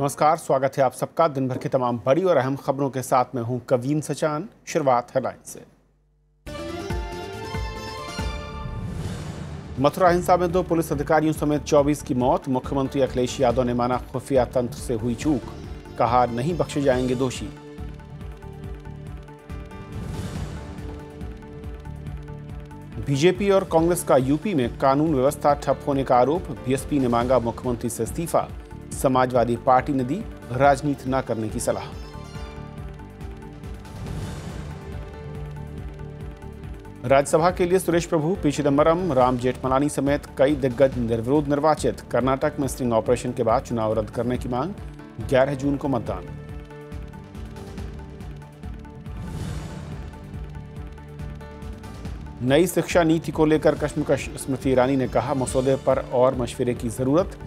नमस्कार, स्वागत है आप सबका दिन भर की तमाम बड़ी और अहम खबरों के साथ मैं हूं कवीन सचान। शुरुआत हेडलाइन से। मथुरा हिंसा में 2 पुलिस अधिकारियों समेत 24 की मौत। मुख्यमंत्री अखिलेश यादव ने माना खुफिया तंत्र से हुई चूक, कहा नहीं बख्शे जाएंगे दोषी। बीजेपी और कांग्रेस का यूपी में कानून व्यवस्था ठप होने का आरोप। बीएसपी ने मांगा मुख्यमंत्री से इस्तीफा। समाजवादी पार्टी ने दी राजनीति न करने की सलाह। राज्यसभा के लिए सुरेश प्रभु, पी चिदंबरम, राम जेठमलानी समेत कई दिग्गज निर्विरोध निर्वाचित। कर्नाटक में स्टिंग ऑपरेशन के बाद चुनाव रद्द करने की मांग। 11 जून को मतदान। नई शिक्षा नीति को लेकर कश्मकश। स्मृति ईरानी ने कहा मसौदे पर और मशवरे की जरूरत।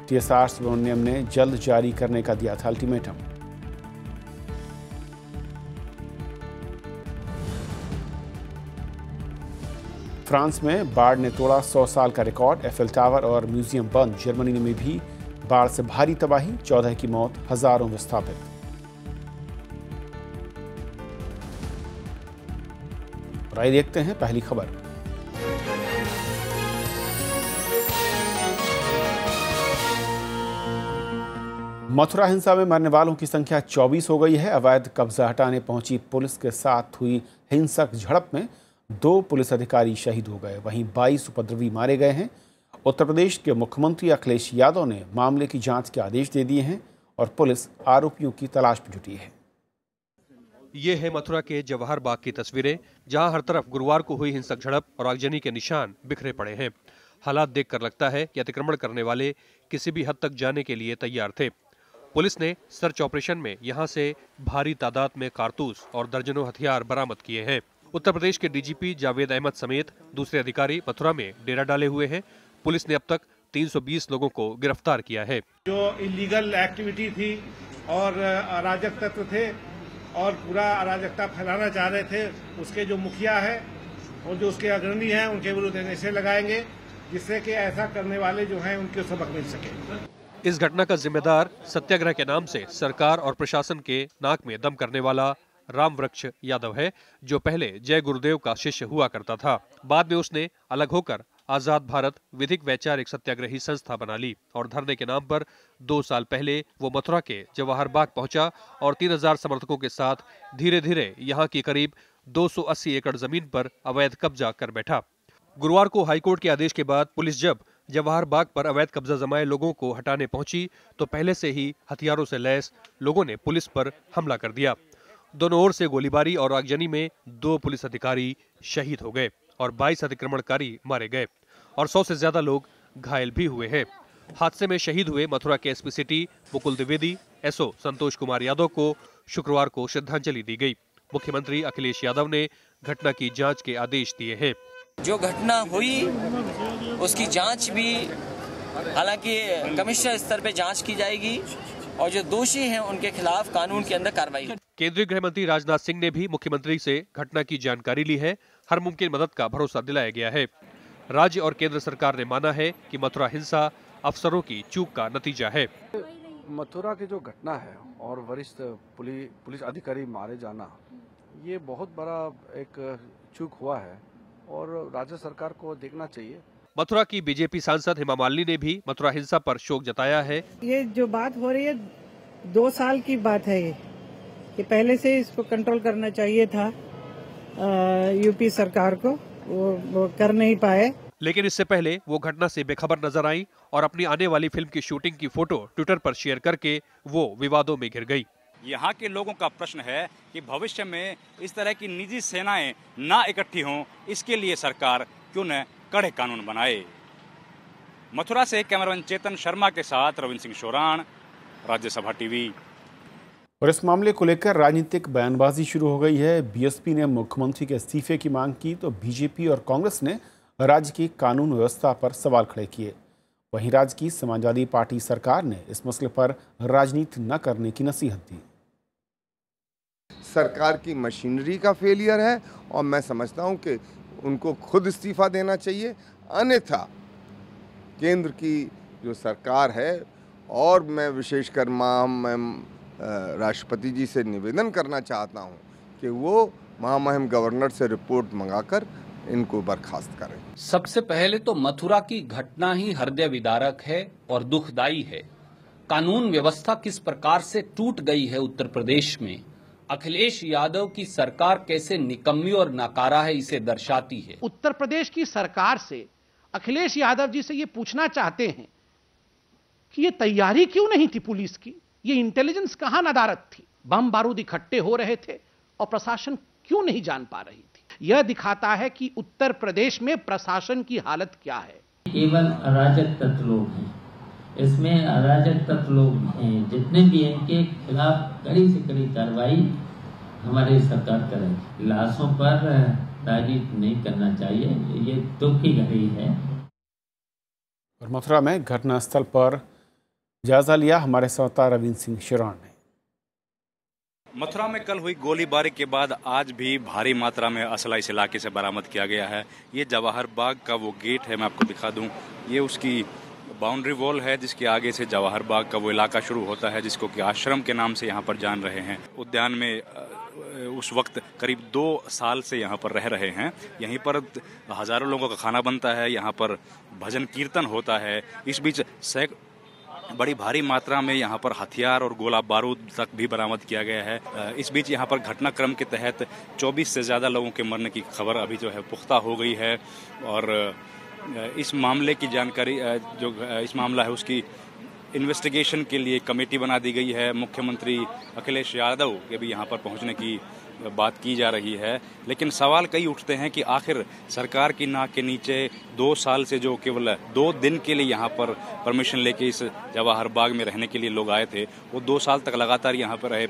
टीएसआर सुब्रमण्यम ने जल्द जारी करने का दिया था अल्टीमेटम। फ्रांस में बाढ़ ने तोड़ा 100 साल का रिकॉर्ड। एफएल टावर और म्यूजियम बंद। जर्मनी में भी बाढ़ से भारी तबाही, 14 की मौत, हजारों विस्थापित। और आइए देखते हैं पहली खबर। मथुरा हिंसा में मरने वालों की संख्या 24 हो गई है। अवैध कब्जा हटाने पहुंची पुलिस के साथ हुई हिंसक झड़प में 2 पुलिस अधिकारी शहीद हो गए, वहीं 22 उपद्रवी मारे गए हैं। उत्तर प्रदेश के मुख्यमंत्री अखिलेश यादव ने मामले की जांच के आदेश दे दिए हैं और पुलिस आरोपियों की तलाश में जुटी है। ये है मथुरा के जवाहर बाग की तस्वीरें, जहां हर तरफ गुरुवार को हुई हिंसक झड़प और आगजनी के निशान बिखरे पड़े हैं। हालात देखकर लगता है कि अतिक्रमण करने वाले किसी भी हद तक जाने के लिए तैयार थे। पुलिस ने सर्च ऑपरेशन में यहां से भारी तादाद में कारतूस और दर्जनों हथियार बरामद किए हैं। उत्तर प्रदेश के डीजीपी जावेद अहमद समेत दूसरे अधिकारी मथुरा में डेरा डाले हुए हैं। पुलिस ने अब तक 320 लोगों को गिरफ्तार किया है। जो इलीगल एक्टिविटी थी और अराजक तत्व थे और पूरा अराजकता फैलाना चाह रहे थे, उसके जो मुखिया है और जो उसके अग्रणी हैं उनके विरुद्ध ऐसे लगाएंगे जिससे कि ऐसा करने वाले जो हैं उनको सबक मिल सके। इस घटना का जिम्मेदार सत्याग्रह के नाम से सरकार और प्रशासन के नाक में दम करने वाला रामवृक्ष यादव है, जो पहले जय गुरुदेव का शिष्य हुआ करता था। बाद में उसने अलग होकर आजाद भारत विधिक वैचारिक सत्याग्रही संस्था बना ली और धरने के नाम पर 2 साल पहले वो मथुरा के जवाहर बाग पहुंचा और 3000 समर्थकों के साथ धीरे धीरे यहाँ की करीब 280 एकड़ जमीन पर अवैध कब्जा कर बैठा। गुरुवार को हाईकोर्ट के आदेश के बाद पुलिस जब जवाहर बाग पर अवैध कब्जा जमाए लोगों को हटाने पहुंची तो पहले से ही हथियारों से लैस लोगों ने पुलिस पर हमला कर दिया। दोनों ओर से गोलीबारी और आगजनी में 2 पुलिस अधिकारी शहीद हो गए और 22 अतिक्रमणकारी मारे गए और 100 से ज्यादा लोग घायल भी हुए हैं। हादसे में शहीद हुए मथुरा के SP city Mukul Dwivedi, SO Santosh Kumar Yadav को शुक्रवार को श्रद्धांजलि दी गई। मुख्यमंत्री अखिलेश यादव ने घटना की जांच के आदेश दिए हैं। जो घटना हुई उसकी जांच भी हालांकि कमिश्नर स्तर पे जांच की जाएगी और जो दोषी हैं उनके खिलाफ कानून के अंदर कार्रवाई। केंद्रीय गृह मंत्री राजनाथ सिंह ने भी मुख्यमंत्री से घटना की जानकारी ली है। हर मुमकिन मदद का भरोसा दिलाया गया है। राज्य और केंद्र सरकार ने माना है कि मथुरा हिंसा अफसरों की चूक का नतीजा है। मथुरा की जो घटना है और वरिष्ठ पुलिस अधिकारी मारे जाना, ये बहुत बड़ा एक चूक हुआ है और राज्य सरकार को देखना चाहिए। मथुरा की बीजेपी सांसद हेमा मालिनी ने भी मथुरा हिंसा पर शोक जताया है। ये जो बात हो रही है 2 साल की बात है, ये पहले से इसको कंट्रोल करना चाहिए था यूपी सरकार को, वो कर नहीं पाए। लेकिन इससे पहले वो घटना से बेखबर नजर आई और अपनी आने वाली फिल्म की शूटिंग की फोटो ट्विटर पर शेयर करके वो विवादों में घिर गई। यहाँ के लोगों का प्रश्न है कि भविष्य में इस तरह की निजी सेनाएं ना इकट्ठी हों, इसके लिए सरकार क्यों न कड़े कानून बनाए। मथुरा से कैमरामैन चेतन शर्मा के साथ रविंद्र सिंह शोरान, राज्यसभा टीवी। और इस मामले को लेकर राजनीतिक बयानबाजी शुरू हो गई है। बीएसपी ने मुख्यमंत्री के इस्तीफे की मांग की तो बीजेपी और कांग्रेस ने राज्य की कानून व्यवस्था पर सवाल खड़े किए। वहीं राज्य की समाजवादी पार्टी सरकार ने इस मसले पर राजनीति न करने की नसीहत दी। सरकार की मशीनरी का फेलियर है और मैं समझता हूं कि उनको खुद इस्तीफा देना चाहिए, अन्यथा केंद्र की जो सरकार है और मैं विशेषकर महामहिम राष्ट्रपति जी से निवेदन करना चाहता हूं कि वो महामहिम गवर्नर से रिपोर्ट मंगाकर इनको बर्खास्त करें। सबसे पहले तो मथुरा की घटना ही हृदय विदारक है और दुखदाई है। कानून व्यवस्था किस प्रकार से टूट गई है उत्तर प्रदेश में, अखिलेश यादव की सरकार कैसे निकम्मी और नाकारा है, इसे दर्शाती है। उत्तर प्रदेश की सरकार से अखिलेश यादव जी से ये पूछना चाहते हैं कि ये तैयारी क्यों नहीं थी पुलिस की, ये इंटेलिजेंस कहां नदारत थी, बम बारूद इकट्ठे हो रहे थे और प्रशासन क्यों नहीं जान पा रही थी। यह दिखाता है कि उत्तर प्रदेश में प्रशासन की हालत क्या है। केवल अराजक तत्व लोग हैं, इसमें अराजक तत्व लोग हैं, जितने भी इनके खिलाफ कड़ी से कड़ी कार्रवाई हमारी सरकार करे। लाशों पर तारीफ नहीं करना चाहिए, ये दुख की घड़ी है। और मथुरा में घटनास्थल पर जायजा लिया हमारे संवाददाता रविंद्र सिंह शिरान ने। मथुरा में कल हुई गोलीबारी के बाद आज भी भारी मात्रा में असला इस इलाके से बरामद किया गया है। ये जवाहर बाग का वो गेट है, मैं आपको दिखा दूं, ये उसकी बाउंड्री वॉल है जिसके आगे से जवाहर बाग का वो इलाका शुरू होता है जिसको कि आश्रम के नाम से यहाँ पर जान रहे हैं। उद्यान में उस वक्त करीब 2 साल से यहाँ पर रह रहे हैं। यहीं पर हजारों लोगों का खाना बनता है, यहाँ पर भजन कीर्तन होता है। इस बीच बड़ी भारी मात्रा में यहाँ पर हथियार और गोला बारूद तक भी बरामद किया गया है। इस बीच यहाँ पर घटनाक्रम के तहत 24 से ज़्यादा लोगों के मरने की खबर अभी जो है पुख्ता हो गई है और इस मामले की जानकारी जो इस मामला है उसकी इन्वेस्टिगेशन के लिए कमेटी बना दी गई है। मुख्यमंत्री अखिलेश यादव के भी यहाँ पर पहुँचने की बात की जा रही है, लेकिन सवाल कई उठते हैं कि आखिर सरकार की नाक के नीचे 2 साल से जो केवल 2 दिन के लिए यहाँ पर परमिशन लेके इस जवाहर बाग में रहने के लिए लोग आए थे, वो 2 साल तक लगातार यहाँ पर रहे।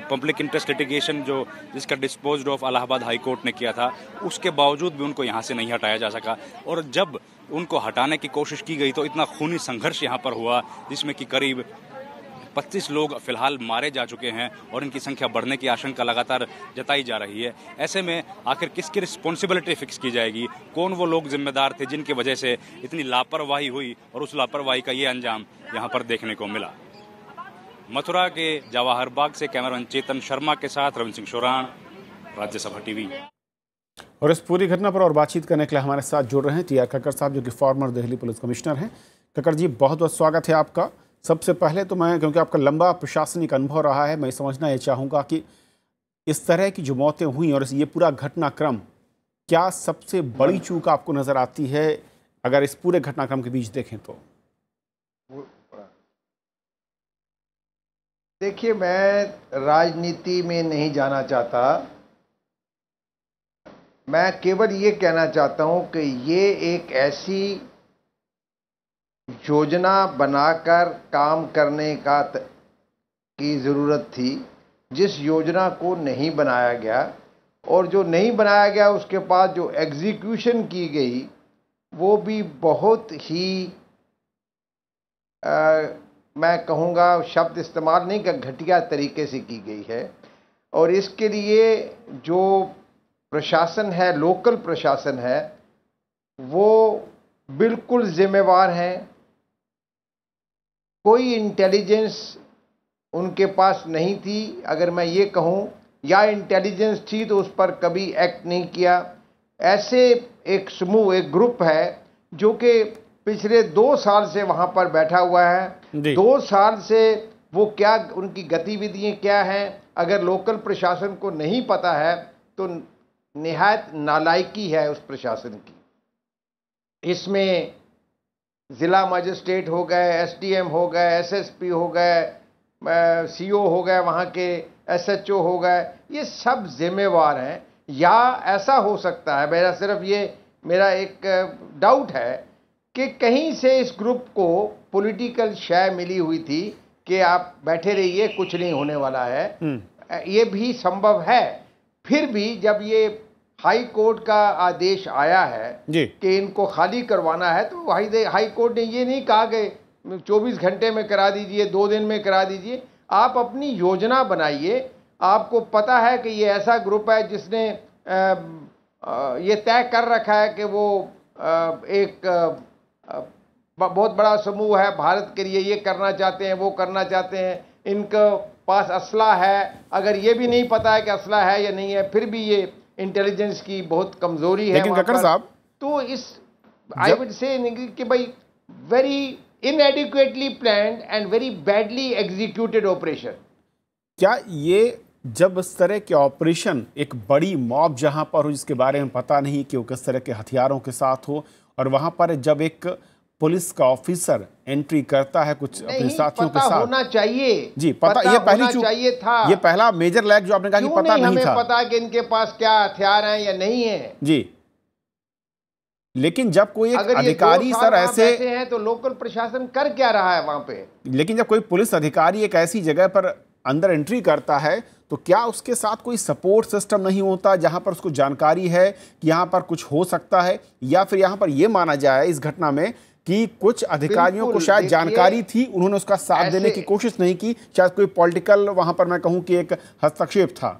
पब्लिक इंटरेस्ट लिटिगेशन जो जिसका disposed of Allahabad high court ने किया था, उसके बावजूद भी उनको यहाँ से नहीं हटाया जा सका और जब उनको हटाने की कोशिश की गई तो इतना खूनी संघर्ष यहाँ पर हुआ जिसमें कि करीब 25 लोग फिलहाल मारे जा चुके हैं और इनकी संख्या बढ़ने की आशंका लगातार जताई जा रही है। ऐसे में आखिर किसकी रिस्पॉन्सिबिलिटी फिक्स की जाएगी, कौन वो लोग जिम्मेदार थे जिनकी वजह से इतनी लापरवाही हुई और उस लापरवाही का ये अंजाम यहाँ पर देखने को मिला। मथुरा के जवाहर बाग से कैमरामैन चेतन शर्मा के साथ रविंद्र सिंह शिरान, राज्यसभा टीवी। और इस पूरी घटना पर और बातचीत करने के लिए हमारे साथ जुड़ रहे हैं टी आर कक्कड़ साहब, जो कि फॉर्मर दिल्ली पुलिस कमिश्नर हैं। कक्कड़ जी, बहुत बहुत स्वागत है आपका। सबसे पहले तो मैं, क्योंकि आपका लंबा प्रशासनिक अनुभव रहा है, मैं समझना ये चाहूँगा कि इस तरह की जो मौतें हुई और ये पूरा घटनाक्रम, क्या सबसे बड़ी चूक आपको नज़र आती है अगर इस पूरे घटनाक्रम के बीच देखें तो? देखिए, मैं राजनीति में नहीं जाना चाहता, मैं केवल ये कहना चाहता हूं कि ये एक ऐसी योजना बनाकर काम करने की ज़रूरत थी जिस योजना को नहीं बनाया गया, और जो नहीं बनाया गया उसके बाद जो एग्जीक्यूशन की गई वो भी बहुत ही मैं कहूँगा, शब्द इस्तेमाल नहीं कर, घटिया तरीके से की गई है। और इसके लिए जो प्रशासन है, लोकल प्रशासन है, वो बिल्कुल जिम्मेवार हैं। कोई इंटेलिजेंस उनके पास नहीं थी, अगर मैं ये कहूँ, या इंटेलिजेंस थी तो उस पर कभी एक्ट नहीं किया। ऐसे एक समूह, एक ग्रुप है जो कि पिछले 2 साल से वहाँ पर बैठा हुआ है। 2 साल से वो क्या, उनकी गतिविधियाँ क्या हैं, अगर लोकल प्रशासन को नहीं पता है तो निहायत नालायकी है उस प्रशासन की। इसमें ज़िला मजिस्ट्रेट हो गए, एसडीएम हो गए, एसएसपी हो गए, सीओ हो गए, वहाँ के एसएचओ हो गए, ये सब जिम्मेवार हैं। या ऐसा हो सकता है, मेरा सिर्फ ये मेरा एक डाउट है कि कहीं से इस ग्रुप को पॉलिटिकल शय मिली हुई थी कि आप बैठे रहिए, कुछ नहीं होने वाला है। ये भी संभव है। फिर भी जब ये हाई कोर्ट का आदेश आया है कि इनको खाली करवाना है, तो हाई कोर्ट ने ये नहीं कहा कि 24 घंटे में करा दीजिए, 2 दिन में करा दीजिए। आप अपनी योजना बनाइए। आपको पता है कि ये ऐसा ग्रुप है जिसने ये तय कर रखा है कि वो एक बहुत बड़ा समूह है, भारत के लिए ये करना चाहते हैं, वो करना चाहते हैं, इनके पास असला है, अगर ये भी नहीं पता है कि असला है या नहीं है, फिर भी ये इंटेलिजेंस की बहुत कमजोरी है। लेकिन कक्कड़ साहब, तो इस आई वुड से कि भाई very inadequately planned and very badly executed operation. क्या ये जब इस तरह के ऑपरेशन, एक बड़ी मॉब जहां पर हो जिसके बारे में पता नहीं कि वो किस तरह के हथियारों के साथ हो, और वहां पर जब एक पुलिस का ऑफिसर एंट्री करता है कुछ अपने साथियों के साथ, होना चाहिए जी पता ये पहली चूक चाहिए था, ये पहला मेजर लैग जो आपने कहा कि पता नहीं था, हमें पता कि इनके पास क्या हथियार हैं या नहीं है जी। लेकिन जब कोई एक अधिकारी सर ऐसे हैं तो लोकल प्रशासन कर क्या रहा है वहां पे? लेकिन जब कोई पुलिस अधिकारी एक ऐसी जगह पर अंदर एंट्री करता है तो क्या उसके साथ कोई सपोर्ट सिस्टम नहीं होता जहां पर उसको जानकारी है कि यहां पर कुछ हो सकता है, या फिर यहां पर यह माना जाए इस घटना में कि कुछ अधिकारियों को शायद जानकारी थी, उन्होंने उसका साथ देने की कोशिश नहीं की, शायद कोई पॉलिटिकल वहां पर मैं कहूं कि एक हस्तक्षेप था?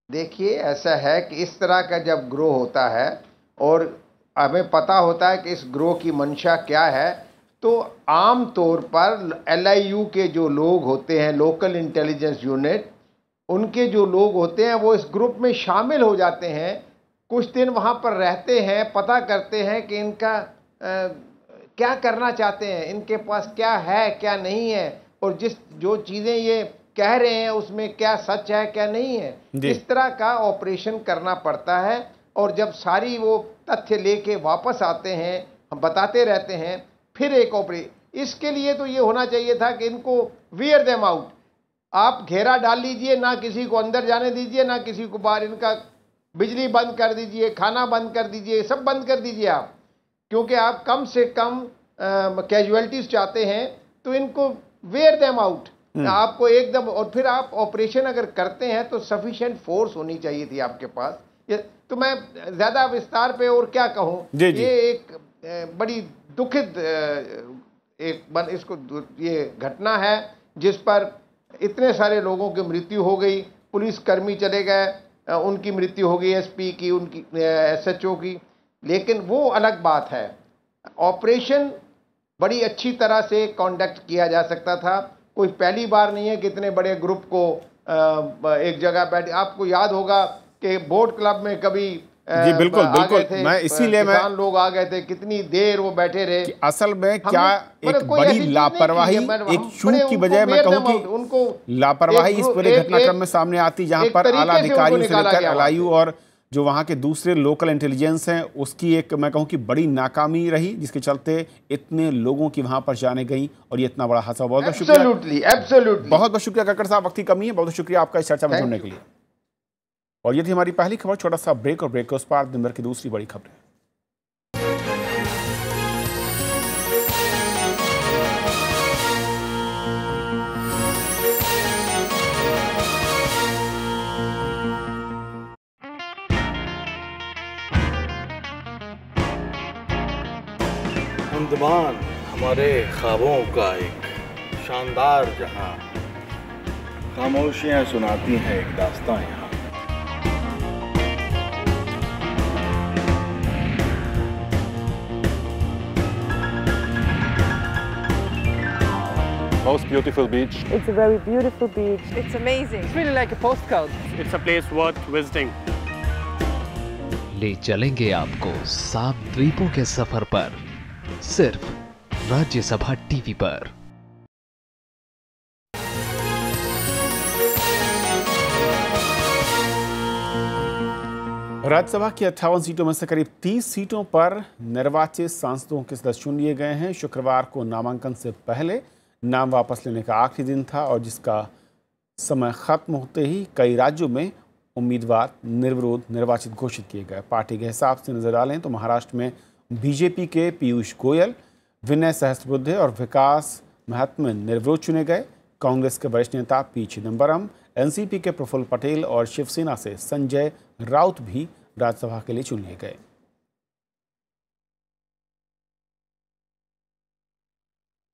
देखिए, ऐसा है कि इस तरह का जब ग्रोह होता है और हमें पता होता है कि इस ग्रोह की मंशा क्या है, तो आम तौर पर LIU के जो लोग होते हैं, लोकल इंटेलिजेंस यूनिट, उनके जो लोग होते हैं वो इस ग्रुप में शामिल हो जाते हैं, कुछ दिन वहाँ पर रहते हैं, पता करते हैं कि इनका क्या करना चाहते हैं, इनके पास क्या है क्या नहीं है, और जो चीज़ें ये कह रहे हैं उसमें क्या सच है क्या नहीं है। इस तरह का ऑपरेशन करना पड़ता है, और जब सारी वो तथ्य लेके वापस आते हैं, हम बताते रहते हैं, फिर एक ऑपरेशन। इसके लिए तो ये होना चाहिए था कि इनको वियर देम आउट, आप घेरा डाल लीजिए, ना किसी को अंदर जाने दीजिए ना किसी को बाहर, इनका बिजली बंद कर दीजिए, खाना बंद कर दीजिए, सब बंद कर दीजिए आप, क्योंकि आप कम से कम कैजुअलिटीज चाहते हैं, तो इनको वेयर देम आउट आपको एकदम। और फिर आप ऑपरेशन अगर करते हैं तो सफिशिएंट फोर्स होनी चाहिए थी आपके पास। तो मैं ज्यादा विस्तार पे और क्या कहूँ, ये एक बड़ी दुखद ये घटना है जिस पर इतने सारे लोगों की मृत्यु हो गई, पुलिसकर्मी चले गए, उनकी मृत्यु हो गई, SP की, उनकी SHO की, लेकिन वो अलग बात है। ऑपरेशन बड़ी अच्छी तरह से कंडक्ट किया जा सकता था, कोई पहली बार नहीं है कि इतने बड़े ग्रुप को एक जगह बैठे। आपको याद होगा कि बोट क्लब में कभी जी बिल्कुल बिल्कुल, मैं इसीलिए किसान लोग आ गए थे, कितनी देर वो बैठे रहे। कि असल में क्या एक बड़ी लापरवाही, एक चूक की बजाय मैं कहूं कि उनको लापरवाही इस पूरे घटनाक्रम में सामने आती, जहां पर आला अधिकारियों से लेकर LIU और जो वहां के दूसरे लोकल इंटेलिजेंस हैं उसकी एक मैं कहूं कि बड़ी नाकामी रही, जिसके चलते इतने लोगों की वहां पर जाने गई और ये इतना बड़ा हादसा। बहुत बहुत शुक्रिया, बहुत बहुत शुक्रिया कक्कड़ साहब, वक्त की कमी है, बहुत शुक्रिया आपका इस चर्चा में जुड़ने के लिए। और ये थी हमारी पहली खबर। छोटा सा ब्रेक, और ब्रेक के उस पार दिन भर की दूसरी बड़ी खबरें। अंडमान हमारे ख्वाबों का एक शानदार जहां, खामोशियां सुनाती हैं एक दास्तां यहाँ। Most beautiful beach. It's a very beautiful beach. It's amazing. It's really like a postcard. It's a place worth visiting. ले चलेंगे आपको 7 द्वीपों के सफर पर, सिर्फ राज्यसभा TV पर। राज्यसभा की 58 सीटों में से करीब 30 सीटों पर निर्वाचित सांसदों के सदस्य चुन लिए गए हैं। शुक्रवार को नामांकन से पहले नाम वापस लेने का आखिरी दिन था, और जिसका समय खत्म होते ही कई राज्यों में उम्मीदवार निर्विरोध निर्वाचित घोषित किए गए। पार्टी के हिसाब से नजर डालें तो महाराष्ट्र में BJP के पीयूष गोयल, विनय सहस्त्रबुद्धे और विकास महात्मा निर्विरोध चुने गए। कांग्रेस के वरिष्ठ नेता P चिदम्बरम, NCP के प्रफुल्ल पटेल और शिवसेना से संजय राउत भी राज्यसभा के लिए चुन लिए गए।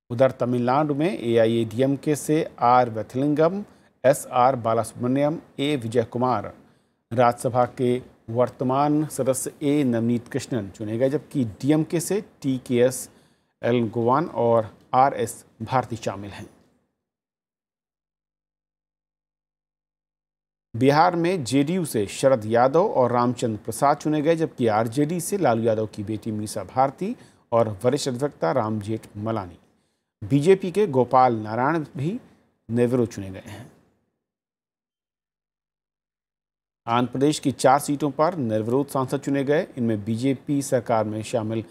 उधर तमिलनाडु में AIADMK से R Vaithilingam, SR Balasubrahmanyam, A Vijay Kumar Rajya Sabha के वर्तमान सदस्य ए नवनीत कृष्णन चुने गए, जबकि डीएमके से TKS एलगोवान और RS भारती शामिल हैं। बिहार में JDU से शरद यादव और रामचंद्र प्रसाद चुने गए, जबकि RJD से लालू यादव की बेटी मीसा भारती और वरिष्ठ अधिवक्ता राम जेठमलानी। बीजेपी के गोपाल नारायण भी निर्विरोध चुने गए हैं। आंध्र प्रदेश की 4 सीटों पर निर्विरोध सांसद चुने गए। इनमें बीजेपी सरकार में शामिल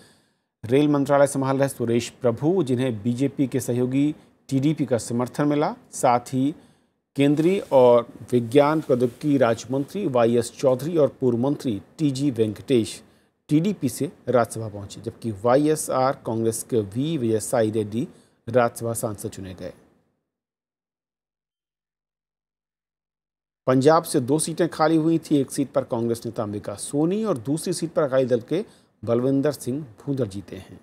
रेल मंत्रालय संभाल रहे सुरेश प्रभु, जिन्हें बीजेपी के सहयोगी TDP का समर्थन मिला, साथ ही केंद्रीय और विज्ञान प्रौद्योगिकी राज्य मंत्री YS चौधरी और पूर्व मंत्री TG वेंकटेश TDP से राज्यसभा पहुंचे, जबकि YSR कांग्रेस के V विजयसाई रेड्डी राज्यसभा सांसद चुने गए। पंजाब से 2 सीटें खाली हुई थी। एक सीट पर कांग्रेस नेता अंबिका सोनी और दूसरी सीट पर अकाली दल के बलविंदर सिंह भूंदर जीते हैं।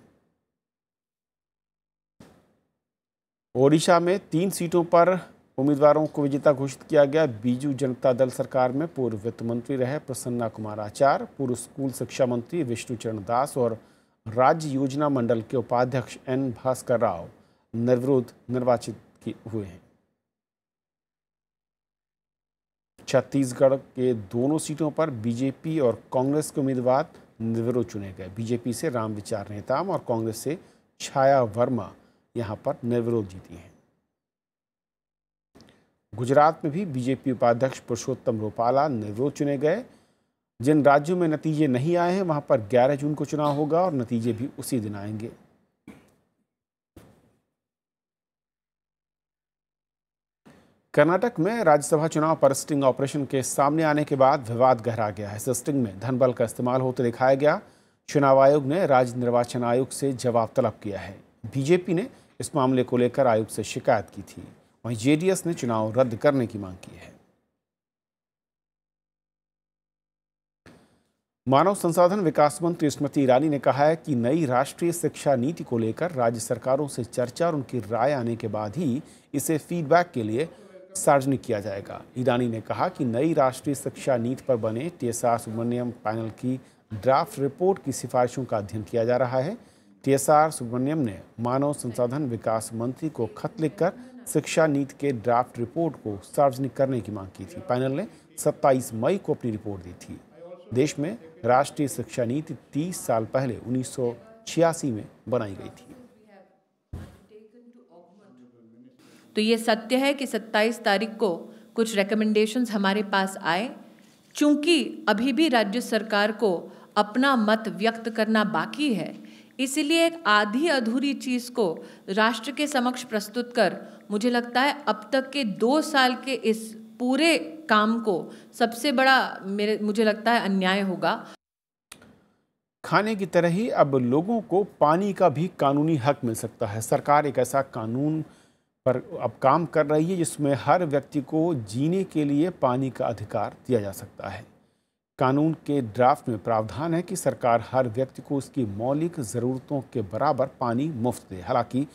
ओडिशा में 3 सीटों पर उम्मीदवारों को विजेता घोषित किया गया। बीजू जनता दल सरकार में पूर्व वित्त मंत्री रहे प्रसन्ना कुमार आचार्य, पूर्व स्कूल शिक्षा मंत्री विष्णु चरण दास और राज्य योजना मंडल के उपाध्यक्ष N भास्कर राव निर्विरोध निर्वाचित हुए हैं। छत्तीसगढ़ के दोनों सीटों पर बीजेपी और कांग्रेस के उम्मीदवार निर्विरोध चुने गए। बीजेपी से राम विचार नेताम और कांग्रेस से छाया वर्मा यहां पर निर्विरोध जीती हैं। गुजरात में भी बीजेपी उपाध्यक्ष पुरुषोत्तम रूपाला निर्विरोध चुने गए। जिन राज्यों में नतीजे नहीं आए हैं वहां पर 11 जून को चुनाव होगा और नतीजे भी उसी दिन आएंगे। कर्नाटक में राज्यसभा चुनाव पर स्टिंग ऑपरेशन के सामने आने के बाद विवाद गहरा गया है। इस स्टिंग में धन बल का इस्तेमाल होते दिखाया गया। चुनाव आयोग ने राज्य निर्वाचन आयोग से जवाब तलब किया है। बीजेपी ने इस मामले को लेकर आयोग से शिकायत की थी। वहीं JDS ने चुनाव रद्द करने की मांग की है। मानव संसाधन विकास मंत्री स्मृति ईरानी ने कहा है कि नई राष्ट्रीय शिक्षा नीति को लेकर राज्य सरकारों से चर्चा और उनकी राय आने के बाद ही इसे फीडबैक के लिए सार्वजनिक किया जाएगा। ईरानी ने कहा कि नई राष्ट्रीय शिक्षा नीति पर बने TSR सुब्रमण्यम पैनल की ड्राफ्ट रिपोर्ट की सिफारिशों का अध्ययन किया जा रहा है। TSR सुब्रमण्यम ने मानव संसाधन विकास मंत्री को खत लिखकर शिक्षा नीति के ड्राफ्ट रिपोर्ट को सार्वजनिक करने की मांग की थी। पैनल ने 27 मई को अपनी रिपोर्ट दी थी। देश में राष्ट्रीय शिक्षा नीति 30 साल पहले 1986 में बनाई गई थी। तो ये सत्य है कि 27 तारीख को कुछ रिकमेंडेशंस हमारे पास आए। चूंकि अभी भी राज्य सरकार को अपना मत व्यक्त करना बाकी है, इसलिए एक आधी अधूरी चीज को राष्ट्र के समक्ष प्रस्तुत कर मुझे लगता है अब तक के 2 साल के इस पूरे काम को सबसे बड़ा मुझे लगता है अन्याय होगा। खाने की तरह ही अब लोगों को पानी का भी कानूनी हक मिल सकता है। सरकार एक ऐसा कानून पर अब काम कर रही है जिसमें हर व्यक्ति को जीने के लिए पानी का अधिकार दिया जा सकता है। कानून के ड्राफ्ट में प्रावधान है कि सरकार हर व्यक्ति को उसकी मौलिक ज़रूरतों के बराबर पानी मुफ्त दे। हालांकि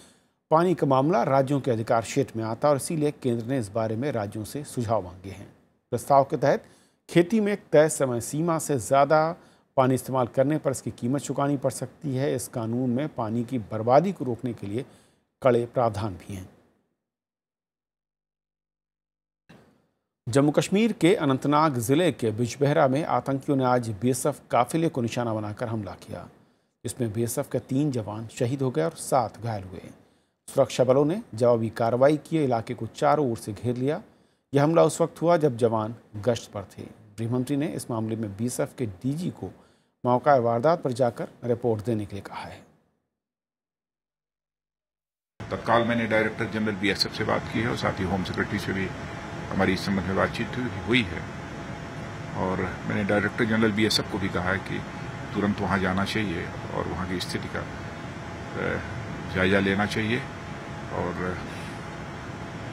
पानी का मामला राज्यों के अधिकार क्षेत्र में आता है और इसीलिए केंद्र ने इस बारे में राज्यों से सुझाव मांगे हैं। प्रस्ताव के तहत खेती में एक तय समय सीमा से ज़्यादा पानी इस्तेमाल करने पर इसकी कीमत चुकानी पड़ सकती है। इस कानून में पानी की बर्बादी को रोकने के लिए कड़े प्रावधान भी हैं। जम्मू कश्मीर के अनंतनाग जिले के बिजबेहरा में आतंकियों ने आज BSF काफिले को निशाना बनाकर हमला किया। इसमें BSF के 3 जवान शहीद हो गए और 7 घायल हुए। सुरक्षा बलों ने जवाबी कार्रवाई की, इलाके को चारों ओर से घेर लिया। यह हमला उस वक्त हुआ जब जवान गश्त पर थे। गृहमंत्री ने इस मामले में BSF के DG को मौका वारदात पर जाकर रिपोर्ट देने के लिए कहा है। तत्काल मैंने डायरेक्टर जनरल BSF से बात की है और साथ ही होम सेक्रेटरी से भी हमारी इस संबंध में बातचीत हुई है और मैंने डायरेक्टर जनरल BSF को भी कहा है कि तुरंत वहां जाना चाहिए और वहां की स्थिति का जायजा लेना चाहिए और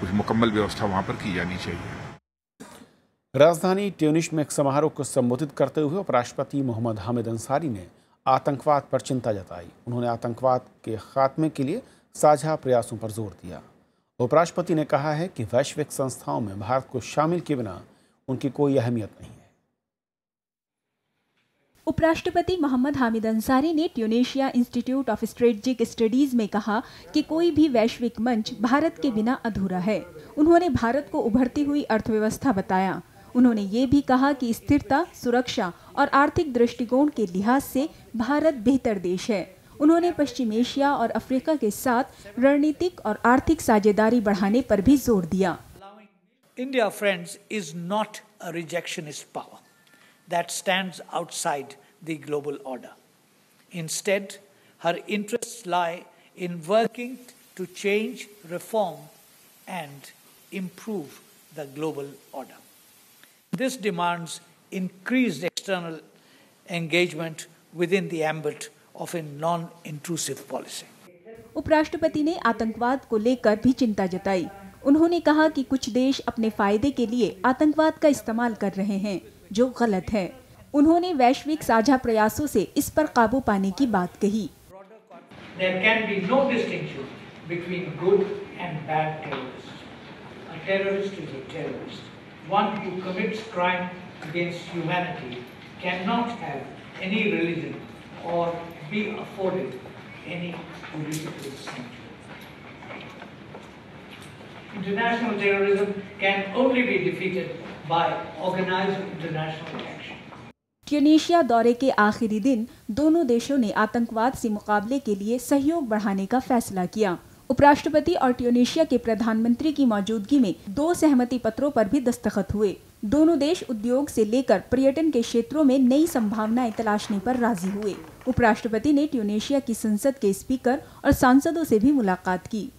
कुछ मुकम्मल व्यवस्था वहां पर की जानी चाहिए। राजधानी ट्यूनिस में एक समारोह को संबोधित करते हुए उपराष्ट्रपति मोहम्मद हामिद अंसारी ने आतंकवाद पर चिंता जताई। उन्होंने आतंकवाद के खात्मे के लिए साझा प्रयासों पर जोर दिया। उपराष्ट्रपति ने कहा है कि वैश्विक संस्थाओं में भारत को शामिल किए बिना उनकी कोई अहमियत नहीं है। उपराष्ट्रपति मोहम्मद हामिद अंसारी ने Tunisia institute of strategic studies में कहा कि कोई भी वैश्विक मंच भारत के बिना अधूरा है। उन्होंने भारत को उभरती हुई अर्थव्यवस्था बताया। उन्होंने ये भी कहा कि स्थिरता, सुरक्षा और आर्थिक दृष्टिकोण के लिहाज से भारत बेहतर देश है। उन्होंने पश्चिम एशिया और अफ्रीका के साथ रणनीतिक और आर्थिक साझेदारी बढ़ाने पर भी जोर दिया। India, friends, is not a rejectionist power that stands outside the global order. Instead, her interests lie in working to change, reform, and improve the global order. This demands increased external engagement within the ambit of a non-intrusive policy. उपराष्ट्रपति ने आतंकवाद को लेकर भी चिंता जताई। उन्होंने कहा कि कुछ देश अपने फायदे के लिए आतंकवाद का इस्तेमाल कर रहे हैं, जो गलत है। उन्होंने वैश्विक साझा प्रयासों से इस पर काबू पाने की बात कही। There can be no distinction between good and bad terrorists. A terrorist is a terrorist. One who commits crime against humanity cannot have any religion or be afforded any political sanctuary. International terrorism can only be defeated by organized international action. Tunisia दौरे के आखिरी दिन दोनों देशों ने आतंकवाद से मुकाबले के लिए सहयोग बढ़ाने का फैसला किया। उपराष्ट्रपति और ट्यूनीशिया के प्रधानमंत्री की मौजूदगी में 2 सहमति पत्रों पर भी दस्तखत हुए। दोनों देश उद्योग से लेकर पर्यटन के क्षेत्रों में नई संभावनाएं तलाशने पर राजी हुए। उपराष्ट्रपति ने ट्यूनीशिया की संसद के स्पीकर और सांसदों से भी मुलाकात की।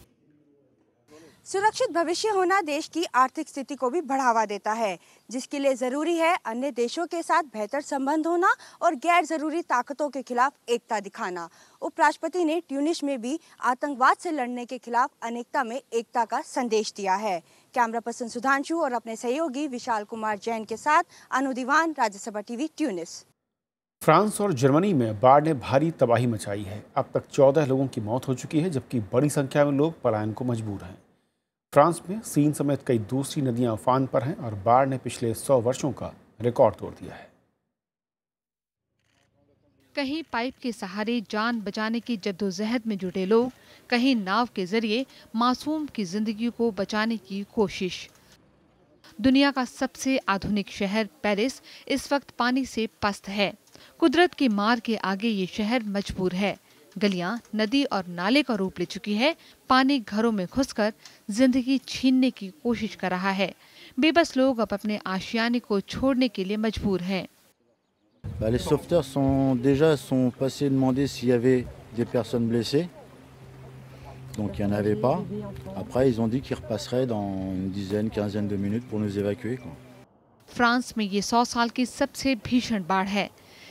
सुरक्षित भविष्य होना देश की आर्थिक स्थिति को भी बढ़ावा देता है, जिसके लिए जरूरी है अन्य देशों के साथ बेहतर संबंध होना और गैर जरूरी ताकतों के खिलाफ एकता दिखाना। उपराष्ट्रपति ने ट्यूनिस में भी आतंकवाद से लड़ने के खिलाफ अनेकता में एकता का संदेश दिया है। कैमरा पर्सन सुधांशु और अपने सहयोगी विशाल कुमार जैन के साथ अनु दीवान, राज्यसभा टीवी, ट्यूनिस। फ्रांस और जर्मनी में बाढ़ ने भारी तबाही मचाई है। अब तक 14 लोगों की मौत हो चुकी है, जबकि बड़ी संख्या में लोग पलायन को मजबूर हैं। फ्रांस में सीन समेत कई दूसरी नदियां उफान पर हैं और बाढ़ ने पिछले 100 वर्षों का रिकॉर्ड तोड़ दिया है। कहीं पाइप के सहारे जान बचाने की जद्दोजहद में जुटे लोग, कहीं नाव के जरिए मासूम की जिंदगी को बचाने की कोशिश। दुनिया का सबसे आधुनिक शहर पेरिस इस वक्त पानी से पस्त है। कुदरत की मार के आगे ये शहर मजबूर है। गलियां नदी और नाले का रूप ले चुकी है। पानी घरों में घुसकर जिंदगी छीनने की कोशिश कर रहा है। बेबस लोग अब अपने आशियाने को छोड़ने के लिए मजबूर हैं। Les sauveteurs sont passés demander s'il y avait des personnes blessées. Donc il n'y en avait pas. Après ils ont dit qu'ils repasseraient dans une dizaine, quinzaine de minutes pour nous évacuer. France में ये 100 साल की सबसे भीषण बाढ़ है।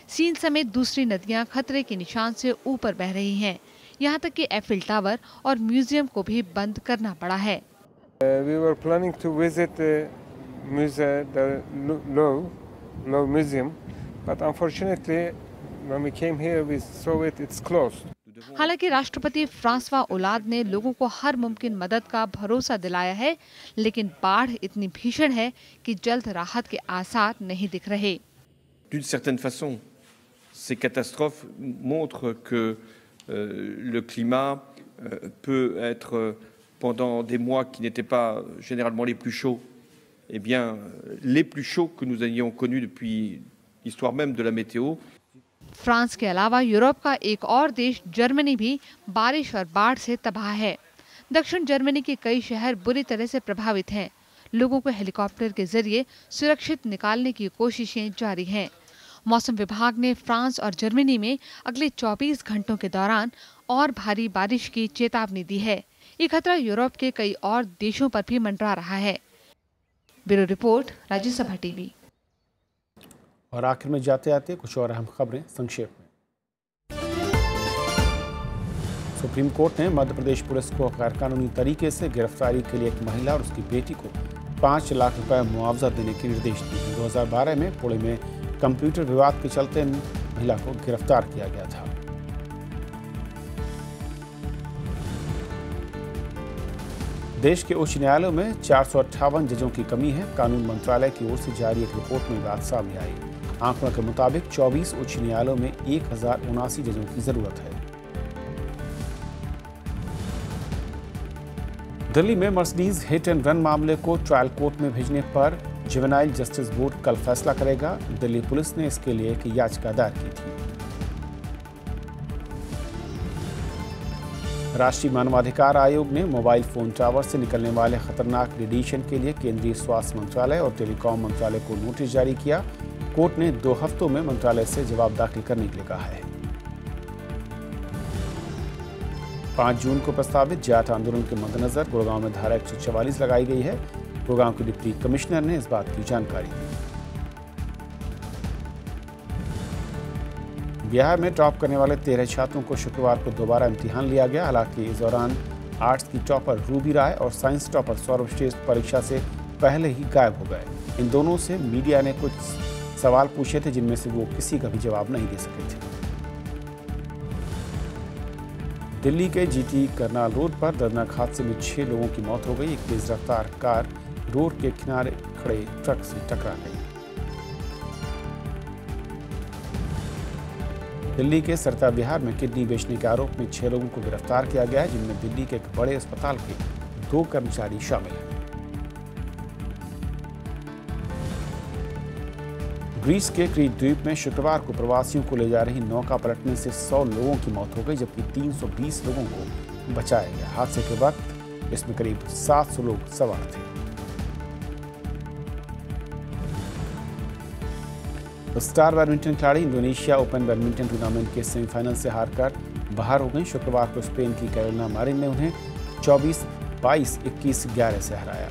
Scene समेत दूसरी नदियां खतरे के निशान से ऊपर बह रही हैं। यहाँ तक कि एफिल टावर और म्यूजियम को भी बंद करना पड़ा है। We were planning to visit the Louvre Museum, but unfortunately, when we came here, we saw it's closed. हालांकि राष्ट्रपति फ्रांसवा ओलाद ने लोगों को हर मुमकिन मदद का भरोसा दिलाया है, लेकिन बाढ़ इतनी भीषण है कि जल्द राहत के आसार नहीं दिख रहे। D'une certaine façon, ces catastrophes montrent que le climat peut être, pendant des mois qui n'étaient pas généralement les plus chauds, eh bien, les plus chauds que nous ayons connus depuis l'histoire même de la météo. France के अलावा Europe का एक और देश Germany भी बारिश और बाढ़ से तबाह है। दक्षिण जर्मनी के कई शहर बुरी तरह से प्रभावित हैं। लोगों को हेलीकॉप्टर के जरिए सुरक्षित निकालने की कोशिशें जारी हैं। मौसम विभाग ने फ्रांस और जर्मनी में अगले 24 घंटों के दौरान और भारी बारिश की चेतावनी दी है। ये खतरा यूरोप के कई और देशों पर भी मंडरा रहा है। Bureau report, Rajya Sabha TV. और आखिर में जाते आते कुछ और अहम खबरें संक्षेप में। सुप्रीम कोर्ट ने मध्य प्रदेश पुलिस को गैरकानूनी तरीके से गिरफ्तारी के लिए एक महिला और उसकी बेटी को 5 लाख रुपए मुआवजा देने के निर्देश दिए। 2012 में पुणे में कंप्यूटर विवाद के चलते महिला को गिरफ्तार किया गया था। देश के उच्च न्यायालयों में 458 जजों की कमी है। कानून मंत्रालय की ओर से जारी एक रिपोर्ट में बात सामने आई। आंकड़ों के मुताबिक 24 उच्च न्यायालयों में 1079 जजों की जरूरत है। दिल्ली में मर्सिडीज हिट एंड रन मामले को ट्रायल कोर्ट में भेजने पर जुवेनाइल जस्टिस बोर्ड कल फैसला करेगा। दिल्ली पुलिस ने इसके लिए एक याचिका दायर की थी। राष्ट्रीय मानवाधिकार आयोग ने मोबाइल फोन टावर से निकलने वाले खतरनाक रेडिएशन के लिए केंद्रीय स्वास्थ्य मंत्रालय और टेलीकॉम मंत्रालय को नोटिस जारी किया। कोर्ट ने 2 हफ्तों में मंत्रालय से जवाब दाखिल करने के लिए कहा है। 5 जून को प्रस्तावित जाट आंदोलन के मद्देनजर गुड़गांव में धारा 144 लगाई गई है। गुड़गांव के डिप्टी कमिश्नर ने इस बात की जानकारी दी। बिहार में टॉप करने वाले 13 छात्रों को शुक्रवार को दोबारा इम्तिहान लिया गया। हालांकि इस दौरान आर्ट्स की टॉपर रूबी राय और साइंस टॉपर सौरभ श्रेष्ठ परीक्षा से पहले ही गायब हो गए। इन दोनों से मीडिया ने कुछ सवाल पूछे थे जिनमें से वो किसी का भी जवाब नहीं दे सके थे। दिल्ली के जीटी करनाल रोड पर दर्दनाक हादसे में 6 लोगों की मौत हो गई। एक तेज रफ्तार कार रोड के किनारे खड़े ट्रक से टकरा गई। दिल्ली के सरता विहार में किडनी बेचने के आरोप में 6 लोगों को गिरफ्तार किया गया है, जिनमें दिल्ली के एक बड़े अस्पताल के 2 कर्मचारी शामिल हैं। ग्रीस के क्रीट द्वीप में शुक्रवार को प्रवासियों को ले जा रही नौका पलटने से 100 लोगों की मौत हो गई, जबकि 320 लोगों को बचाया गया। हादसे के वक्त इसमें करीब 700 लोग सवार थे। स्टार बैडमिंटन खिलाड़ी इंडोनेशिया ओपन बैडमिंटन टूर्नामेंट के सेमीफाइनल से हारकर बाहर हो गई। शुक्रवार को स्पेन की कैरोलिना मारिन ने उन्हें 24-22, 21-11 से हराया।